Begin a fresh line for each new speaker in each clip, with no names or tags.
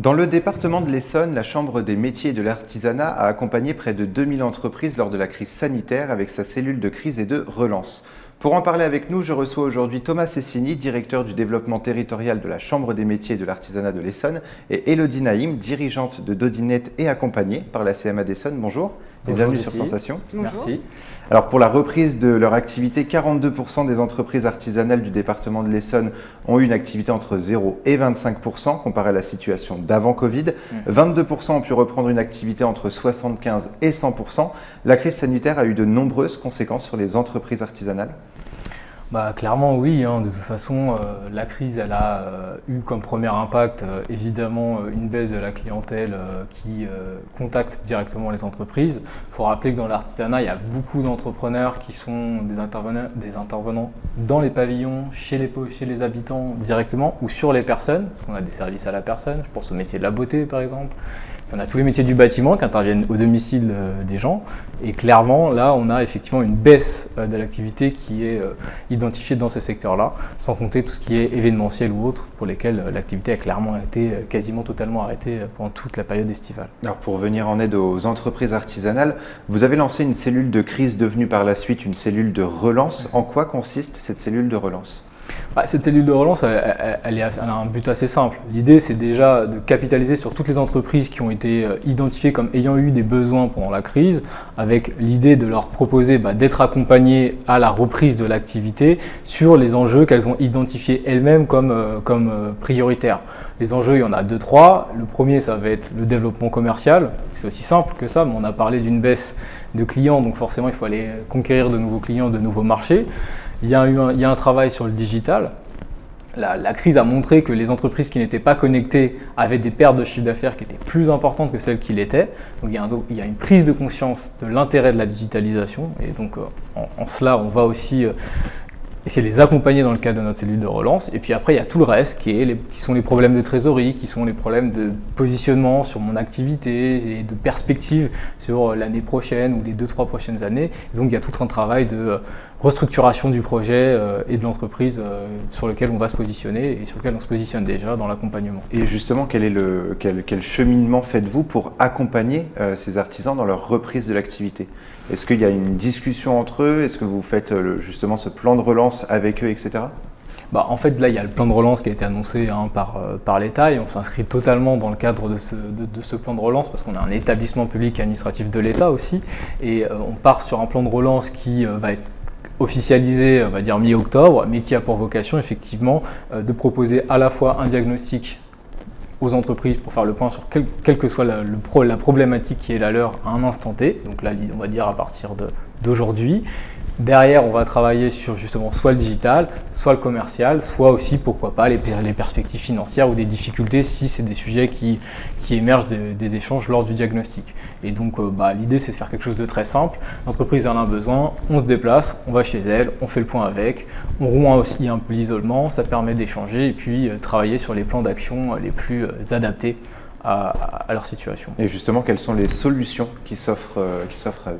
Dans le département de l'Essonne, la Chambre des métiers et de l'artisanat a accompagné près de 2000 entreprises lors de la crise sanitaire avec sa cellule de crise et de relance. Pour en parler avec nous, je reçois aujourd'hui Thomas Cessini, directeur du développement territorial de la Chambre des métiers et de l'artisanat de l'Essonne, et Elodie Naïm, dirigeante de Dodinette et accompagnée par la CMA d'Essonne. Bonjour et bienvenue sur Sensation.
Bonjour. Merci.
Alors pour la reprise de leur activité, 42% des entreprises artisanales du département de l'Essonne ont eu une activité entre 0 et 25% comparé à la situation d'avant Covid. 22% ont pu reprendre une activité entre 75 et 100%. La crise sanitaire a eu de nombreuses conséquences sur les entreprises artisanales.
Clairement oui, de toute façon la crise elle a eu comme premier impact évidemment une baisse de la clientèle qui contacte directement les entreprises. Il faut rappeler que dans l'artisanat il y a beaucoup d'entrepreneurs qui sont des intervenants dans les pavillons, chez les habitants directement ou sur les personnes, parce qu'on a des services à la personne, je pense au métier de la beauté par exemple. On a tous les métiers du bâtiment qui interviennent au domicile des gens et clairement là on a effectivement une baisse de l'activité qui est identifiée dans ces secteurs-là, sans compter tout ce qui est événementiel ou autre pour lesquels l'activité a clairement été quasiment totalement arrêtée pendant toute la période estivale.
Alors pour venir en aide aux entreprises artisanales, vous avez lancé une cellule de crise devenue par la suite une cellule de relance. En quoi consiste cette cellule de relance ?
Cette cellule de relance, elle a un but assez simple. L'idée, c'est déjà de capitaliser sur toutes les entreprises qui ont été identifiées comme ayant eu des besoins pendant la crise, avec l'idée de leur proposer d'être accompagnées à la reprise de l'activité sur les enjeux qu'elles ont identifiés elles-mêmes comme prioritaires. Les enjeux, il y en a 2-3. Le premier, ça va être le développement commercial. C'est aussi simple que ça, mais on a parlé d'une baisse de clients, donc forcément, il faut aller conquérir de nouveaux clients, de nouveaux marchés. Il y a un travail sur le digital. La crise a montré que les entreprises qui n'étaient pas connectées avaient des pertes de chiffre d'affaires qui étaient plus importantes que celles qui l'étaient. Donc il y a une prise de conscience de l'intérêt de la digitalisation et donc en cela on va aussi essayer de les accompagner dans le cadre de notre cellule de relance. Et puis après, il y a tout le reste qui sont les problèmes de trésorerie, qui sont les problèmes de positionnement sur mon activité et de perspective sur l'année prochaine ou les 2-3 prochaines années. Et donc, il y a tout un travail de restructuration du projet et de l'entreprise sur lequel on va se positionner et sur lequel on se positionne déjà dans l'accompagnement.
Et justement, quel cheminement faites-vous pour accompagner ces artisans dans leur reprise de l'activité ? Est-ce qu'il y a une discussion entre eux ? Est-ce que vous faites justement ce plan de relance avec eux, etc.
En fait, là, il y a le plan de relance qui a été annoncé par l'État et on s'inscrit totalement dans le cadre de ce plan de relance parce qu'on a un établissement public et administratif de l'État aussi et on part sur un plan de relance qui va être officialisé, on va dire mi-octobre, mais qui a pour vocation effectivement de proposer à la fois un diagnostic aux entreprises pour faire le point sur quelle que soit la problématique qui est la leur à un instant T, donc là on va dire à partir d'aujourd'hui. Derrière, on va travailler sur justement soit le digital, soit le commercial, soit aussi, pourquoi pas, les perspectives financières ou des difficultés si c'est des sujets qui émergent des échanges lors du diagnostic. Et donc, l'idée, c'est de faire quelque chose de très simple. L'entreprise en a besoin, on se déplace, on va chez elle, on fait le point avec, on rompt aussi un peu l'isolement, ça permet d'échanger et puis travailler sur les plans d'action les plus adaptés à leur situation.
Et justement, quelles sont les solutions qui s'offrent à eux ?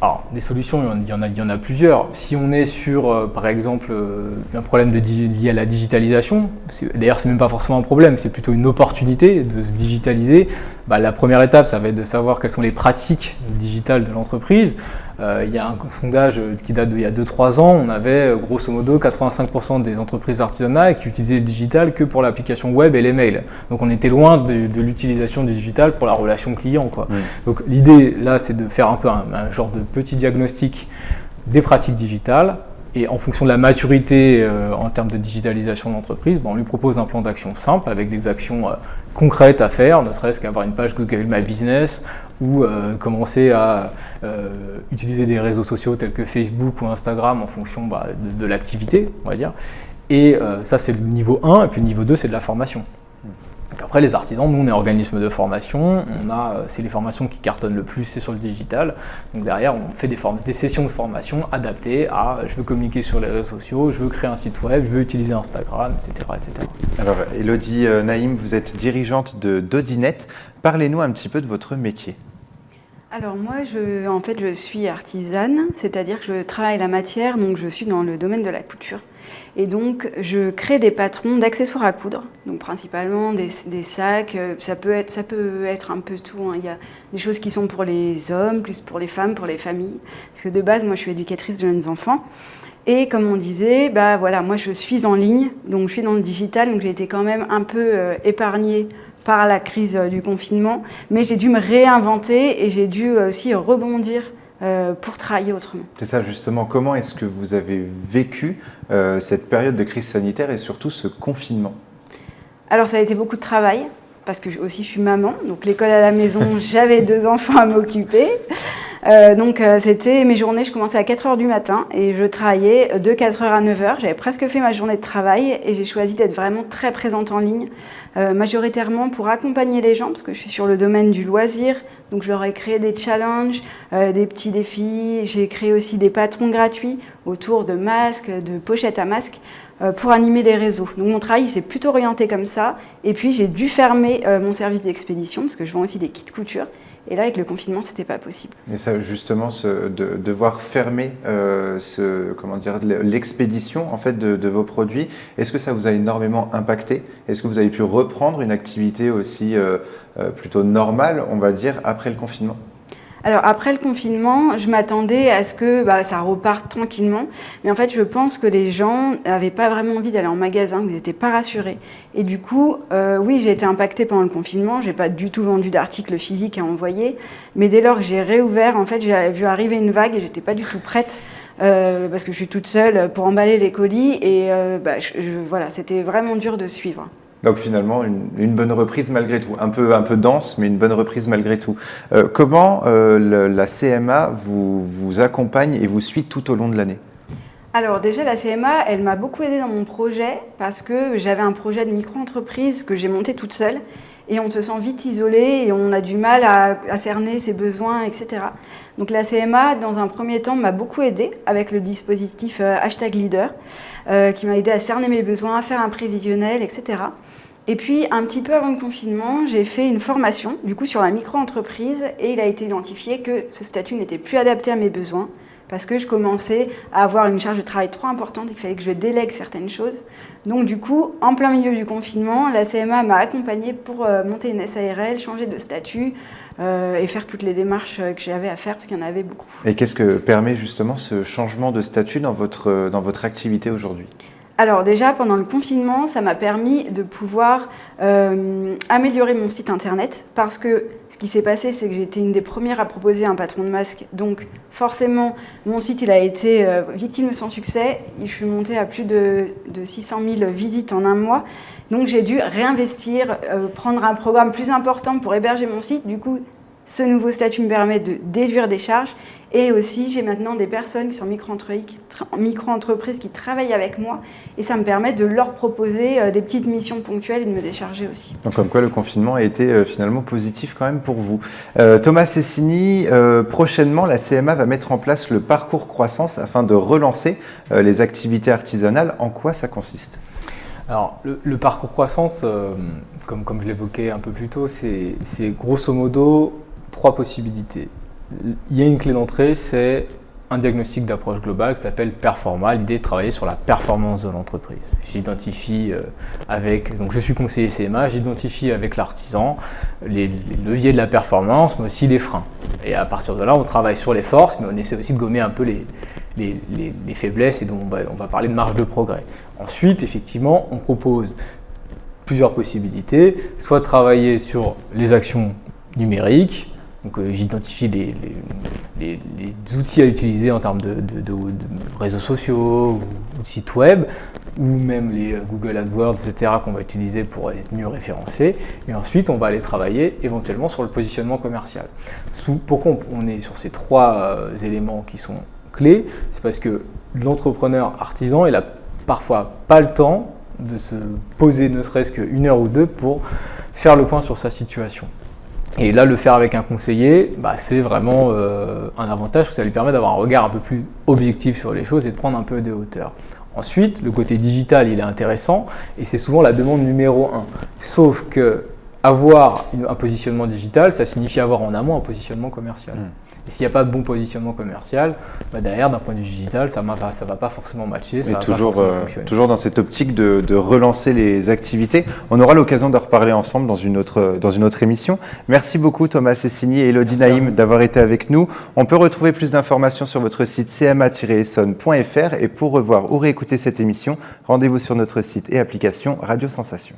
Alors, des solutions, il y en a plusieurs. Si on est sur, par exemple, un problème lié à la digitalisation, d'ailleurs, c'est même pas forcément un problème, c'est plutôt une opportunité de se digitaliser. La première étape, ça va être de savoir quelles sont les pratiques digitales de l'entreprise. Il y a un sondage qui date d'il y a 2-3 ans, on avait grosso modo 85% des entreprises artisanales qui utilisaient le digital que pour l'application web et les mails. Donc on était loin de l'utilisation du digital pour la relation client, quoi. Donc l'idée là, c'est de faire un peu un genre de petit diagnostic des pratiques digitales. Et en fonction de la maturité en termes de digitalisation de l'entreprise, on lui propose un plan d'action simple avec des actions concrètes à faire, ne serait-ce qu'avoir une page Google My Business ou commencer à utiliser des réseaux sociaux tels que Facebook ou Instagram en fonction de l'activité, on va dire. Et ça, c'est le niveau 1, et puis le niveau 2, c'est de la formation. Donc après, les artisans, nous, on est organisme de formation, c'est les formations qui cartonnent le plus, c'est sur le digital. Donc derrière, on fait des sessions de formation adaptées à je veux communiquer sur les réseaux sociaux, je veux créer un site web, je veux utiliser Instagram, etc. etc.
Alors, Elodie Naïm, vous êtes dirigeante de Dodinette. Parlez-nous un petit peu de votre métier.
Alors moi, je suis artisane, c'est-à-dire que je travaille la matière, donc je suis dans le domaine de la couture. Et donc, je crée des patrons d'accessoires à coudre, donc principalement des sacs. Ça peut être un peu tout, hein. Il y a des choses qui sont pour les hommes, plus pour les femmes, pour les familles. Parce que de base, moi, je suis éducatrice de jeunes enfants. Et comme on disait, voilà, moi, je suis en ligne, donc je suis dans le digital, donc j'ai été quand même un peu épargnée par la crise du confinement. Mais j'ai dû me réinventer et j'ai dû aussi rebondir pour travailler autrement.
C'est ça justement, comment est-ce que vous avez vécu cette période de crise sanitaire et surtout ce confinement?
Alors ça a été beaucoup de travail, parce que aussi je suis maman, donc l'école à la maison, j'avais 2 enfants à m'occuper. Donc c'était mes journées, je commençais à 4h du matin et je travaillais de 4h à 9h. J'avais presque fait ma journée de travail et j'ai choisi d'être vraiment très présente en ligne, majoritairement pour accompagner les gens, parce que je suis sur le domaine du loisir. Donc je leur ai créé des challenges, des petits défis. J'ai créé aussi des patrons gratuits autour de masques, de pochettes à masques, pour animer les réseaux. Donc mon travail s'est plutôt orienté comme ça. Et puis j'ai dû fermer mon service d'expédition, parce que je vends aussi des kits couture. Et là, avec le confinement, c'était pas possible.
Et ça, justement, de devoir fermer l'expédition en fait, de vos produits, est-ce que ça vous a énormément impacté? Est-ce que vous avez pu reprendre une activité aussi plutôt normale, on va dire, après le confinement?
Alors après le confinement, je m'attendais à ce que ça reparte tranquillement. Mais en fait, je pense que les gens n'avaient pas vraiment envie d'aller en magasin, ils n'étaient pas rassurés. Et du coup, oui, j'ai été impactée pendant le confinement. Je n'ai pas du tout vendu d'articles physiques à envoyer. Mais dès lors que j'ai réouvert, en fait, j'ai vu arriver une vague et je n'étais pas du tout prête. Parce que je suis toute seule pour emballer les colis. Et voilà, c'était vraiment dur de suivre.
Donc finalement, une bonne reprise malgré tout, un peu dense, mais une bonne reprise malgré tout. Comment la CMA vous accompagne et vous suit tout au long de l'année?
Alors déjà, la CMA, elle m'a beaucoup aidée dans mon projet parce que j'avais un projet de micro-entreprise que j'ai monté toute seule et on se sent vite isolé et on a du mal à cerner ses besoins, etc. Donc la CMA, dans un premier temps, m'a beaucoup aidée avec le dispositif #leader qui m'a aidé à cerner mes besoins, à faire un prévisionnel, etc. Et puis, un petit peu avant le confinement, j'ai fait une formation du coup, sur la micro-entreprise et il a été identifié que ce statut n'était plus adapté à mes besoins parce que je commençais à avoir une charge de travail trop importante et qu'il fallait que je délègue certaines choses. Donc du coup, en plein milieu du confinement, la CMA m'a accompagnée pour monter une SARL, changer de statut et faire toutes les démarches que j'avais à faire parce qu'il y en avait beaucoup.
Et qu'est-ce que permet justement ce changement de statut dans votre activité aujourd'hui?
Alors déjà, pendant le confinement, ça m'a permis de pouvoir améliorer mon site internet parce que ce qui s'est passé, c'est que j'ai été une des premières à proposer un patron de masque. Donc forcément, mon site il a été victime de son succès. Je suis montée à plus de 600 000 visites en un mois. Donc j'ai dû réinvestir, prendre un programme plus important pour héberger mon site. Du coup, ce nouveau statut me permet de déduire des charges. Et aussi, j'ai maintenant des personnes qui sont micro-entreprises qui travaillent avec moi. Et ça me permet de leur proposer des petites missions ponctuelles et de me décharger aussi.
Donc comme quoi le confinement a été finalement positif quand même pour vous. Thomas Cessini, prochainement, la CMA va mettre en place le parcours croissance afin de relancer les activités artisanales. En quoi ça consiste ?
Alors, le parcours croissance, comme je l'évoquais un peu plus tôt, c'est grosso modo 3 possibilités. Il y a une clé d'entrée, c'est un diagnostic d'approche globale qui s'appelle Performa, l'idée de travailler sur la performance de l'entreprise. J'identifie donc je suis conseiller CMA, j'identifie avec l'artisan les leviers de la performance, mais aussi les freins. Et à partir de là, on travaille sur les forces, mais on essaie aussi de gommer un peu les faiblesses et dont on va parler de marge de progrès. Ensuite, effectivement, on propose plusieurs possibilités, soit travailler sur les actions numériques. Donc j'identifie les outils à utiliser en termes de réseaux sociaux ou de sites web, ou même les Google AdWords, etc. qu'on va utiliser pour être mieux référencés. Et ensuite, on va aller travailler éventuellement sur le positionnement commercial. Pourquoi on est sur ces 3 éléments qui sont clés? C'est parce que l'entrepreneur artisan, il n'a parfois pas le temps de se poser ne serait-ce qu'1 heure ou 2 pour faire le point sur sa situation. Et là, le faire avec un conseiller, c'est vraiment un avantage parce que ça lui permet d'avoir un regard un peu plus objectif sur les choses et de prendre un peu de hauteur. Ensuite, le côté digital, il est intéressant et c'est souvent la demande numéro 1. Sauf que avoir un positionnement digital, ça signifie avoir en amont un positionnement commercial. Et s'il n'y a pas de bon positionnement commercial, derrière, d'un point de vue digital, ça ne va pas forcément matcher, ça va pas forcément fonctionner.
Toujours dans cette optique de relancer les activités. On aura l'occasion de reparler ensemble dans une autre émission. Merci beaucoup Thomas Cessini et Elodie Naïm d'avoir été avec nous. On peut retrouver plus d'informations sur votre site cma-essonne.fr et pour revoir ou réécouter cette émission, rendez-vous sur notre site et application Radio Sensation.